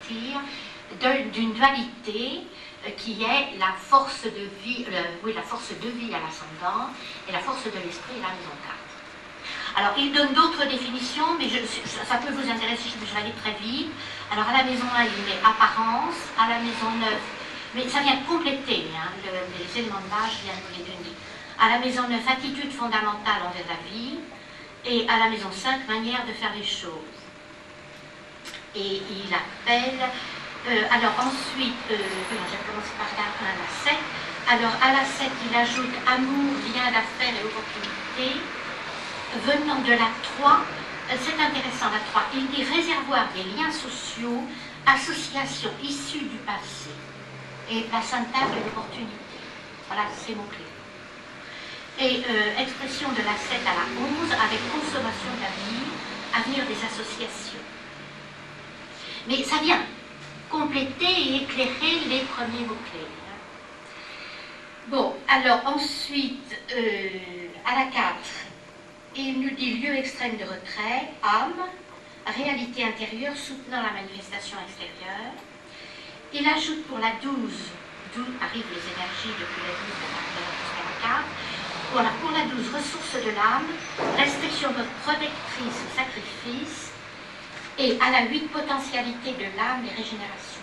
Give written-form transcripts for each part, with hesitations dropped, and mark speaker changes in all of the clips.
Speaker 1: partir d'une dualité qui est la force de vie, la force de vie à l'ascendant et la force de l'esprit à la maison 4. Alors, il donne d'autres définitions, mais ça peut vous intéresser, je vais aller très vite. Alors, à la maison 1, il met apparence, à la maison 9, mais ça vient compléter, hein, les éléments de l'âge viennent vous les donner. À la maison 9, attitude fondamentale envers la vie, et à la maison 5, manière de faire les choses. Et il appelle, alors ensuite, j'ai commencé par la 1 à la 7, alors à la 7, il ajoute amour, lien d'affaires et opportunité. Venant de la 3, c'est intéressant, la 3, il dit réservoir des liens sociaux, associations issues du passé, et la synthèse de l'opportunité. Voilà, c'est mon clé. Et expression de la 7 à la 11, avec consommation de la vie, avenir des associations. Mais ça vient compléter et éclairer les premiers mots-clés. Bon, alors ensuite, à la 4, il nous dit lieu extrême de retrait, âme, réalité intérieure soutenant la manifestation extérieure. Il ajoute pour la 12, d'où arrivent les énergies depuis la 12 jusqu'à la 4, voilà, pour la 12, ressources de l'âme, restriction protectrice ou sacrifice, et à la 8, potentialité de l'âme et régénération.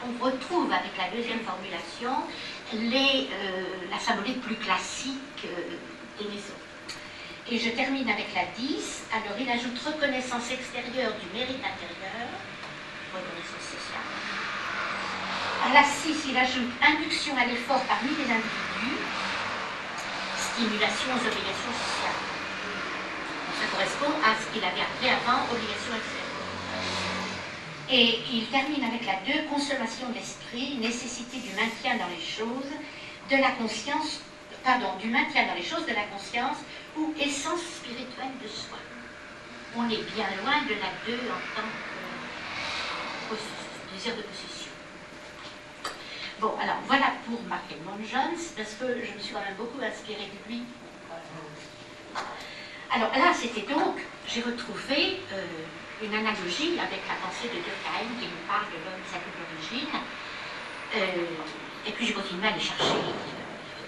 Speaker 1: On retrouve avec la deuxième formulation la symbolique plus classique des maisons. Et je termine avec la 10. Alors il ajoute reconnaissance extérieure du mérite intérieur, reconnaissance sociale. À la 6, il ajoute induction à l'effort parmi les individus, stimulation aux obligations sociales. Ça correspond à ce qu'il avait appelé avant obligation extérieure. Et il termine avec la 2, consommation de l'esprit, nécessité du maintien dans les choses de la conscience, du maintien dans les choses de la conscience ou essence spirituelle de soi. On est bien loin de la 2 en tant que désir de possession. Bon, alors voilà pour Mark Edmond Jones, parce que je me suis quand même beaucoup inspirée de lui. Alors là, c'était donc, j'ai retrouvé une analogie avec la pensée de Durkheim qui nous parle de l'homme, sa double origine. Et puis j'ai continué à aller chercher,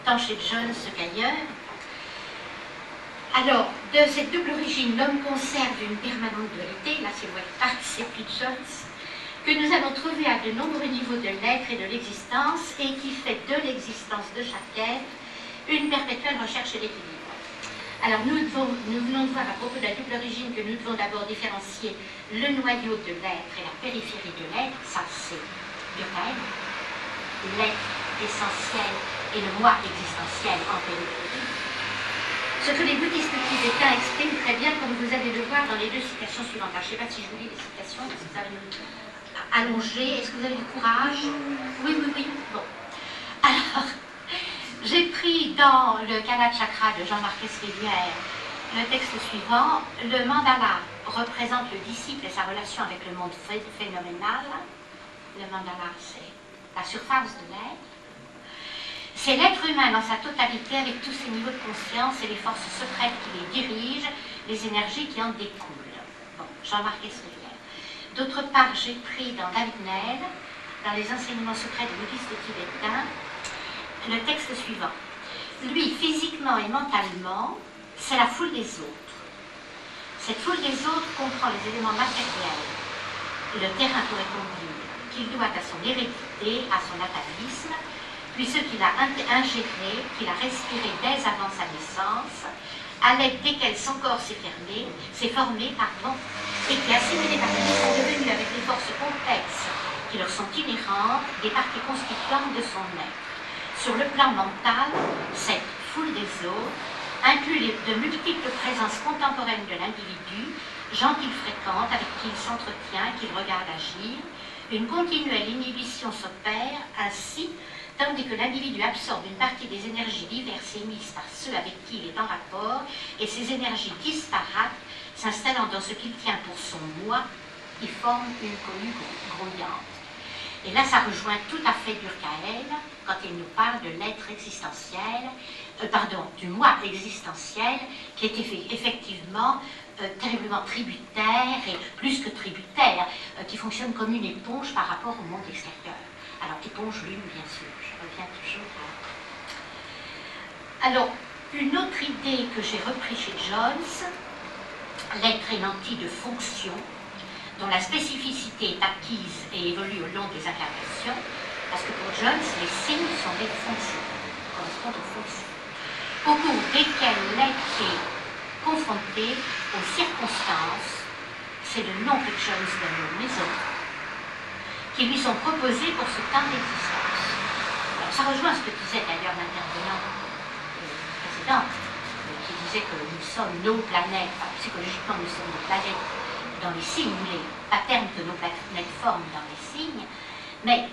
Speaker 1: tant chez Jones qu'ailleurs. Alors, de cette double origine, l'homme conserve une permanente dualité, là c'est Weltach, c'est puis Jones, que nous allons trouver à de nombreux niveaux de l'être et de l'existence, et qui fait de l'existence de chaque être une perpétuelle recherche d'équilibre. Alors nous venons de voir à propos de la double origine que nous devons d'abord différencier le noyau de l'être et la périphérie de l'être, ça c'est Durkheim, l'être essentiel et le moi existentiel en périphérie. Ce que les bouddhistes tibétains expriment très bien, comme vous allez le voir dans les 2 citations suivantes. Alors, je ne sais pas si je vous lis les citations, parce que ça va nous allonger. Est-ce que vous avez du courage? Oui, oui, oui. Bon. Alors, j'ai pris dans le Kala Chakra de Jean-Marc Esquelière le texte suivant. Le mandala représente le disciple et sa relation avec le monde phénoménal. Le mandala, c'est la surface de l'être. C'est l'être humain dans sa totalité avec tous ses niveaux de conscience et les forces secrètes qui les dirigent, les énergies qui en découlent. Bon, Jean-Marc Esquelière. D'autre part, j'ai pris dans David Neil, dans les enseignements secrets des bouddhistes tibétains, le texte suivant. Lui, physiquement et mentalement, c'est la foule des autres. Cette foule des autres comprend les éléments matériels, le terrain pour conduire, qu'il doit à son hérédité, à son atavisme, puis ce qu'il a ingéré, qu'il a respiré dès avant sa naissance, à l'aide desquels son corps s'est formé, et qui, assimilés par lui, sont devenus avec les forces complexes qui leur sont inhérentes, des parties constituantes de son être. Sur le plan mental, cette foule des autres inclut de multiples présences contemporaines de l'individu, gens qu'il fréquente, avec qui il s'entretient, qu'il regarde agir. Une continuelle inhibition s'opère ainsi, tandis que l'individu absorbe une partie des énergies diverses émises par ceux avec qui il est en rapport, et ces énergies disparates s'installant dans ce qu'il tient pour son moi, qui forme une cohue grouillante. Et là, ça rejoint tout à fait Durkheim quand il nous parle de l'être existentiel, du moi existentiel, qui est effectivement terriblement tributaire, et plus que tributaire, qui fonctionne comme une éponge par rapport au monde extérieur. Alors, éponge l'une, bien sûr, je reviens toujours à... Alors, une autre idée que j'ai reprise chez Jones, l'être est nanti de fonction, dont la spécificité est acquise et évolue au long des incarnations, parce que pour Jones, les signes sont des fonctions, correspondent aux fonctions, au cours desquelles l'être est confronté aux circonstances, c'est le nom que Jones donne aux maisons, qui lui sont proposées pour ce temps d'existence. Alors, ça rejoint ce que disait d'ailleurs l'intervenant précédent, qui disait que nous sommes nos planètes, enfin, psychologiquement nous sommes nos planètes dans les signes, les patterns que nos planètes forment dans les signes, mais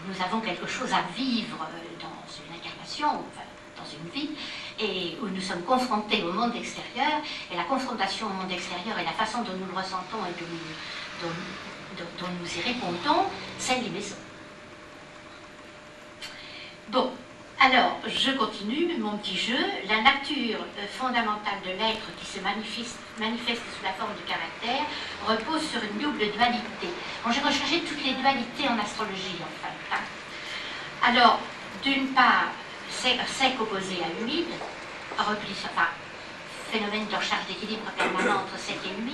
Speaker 1: nous avons quelque chose à vivre dans une incarnation, enfin, dans une vie, et où nous sommes confrontés au monde extérieur, et la confrontation au monde extérieur et la façon dont nous le ressentons et dont nous y répondons, c'est les maisons. Bon, alors, je continue mon petit jeu. La nature fondamentale de l'être qui se manifeste sous la forme du caractère repose sur une double dualité. Bon, j'ai recherché toutes les dualités en astrologie, en fait. Hein. Alors, d'une part, sec opposé à humide, repli, enfin, phénomène de recherche d'équilibre permanent entre sec et humide.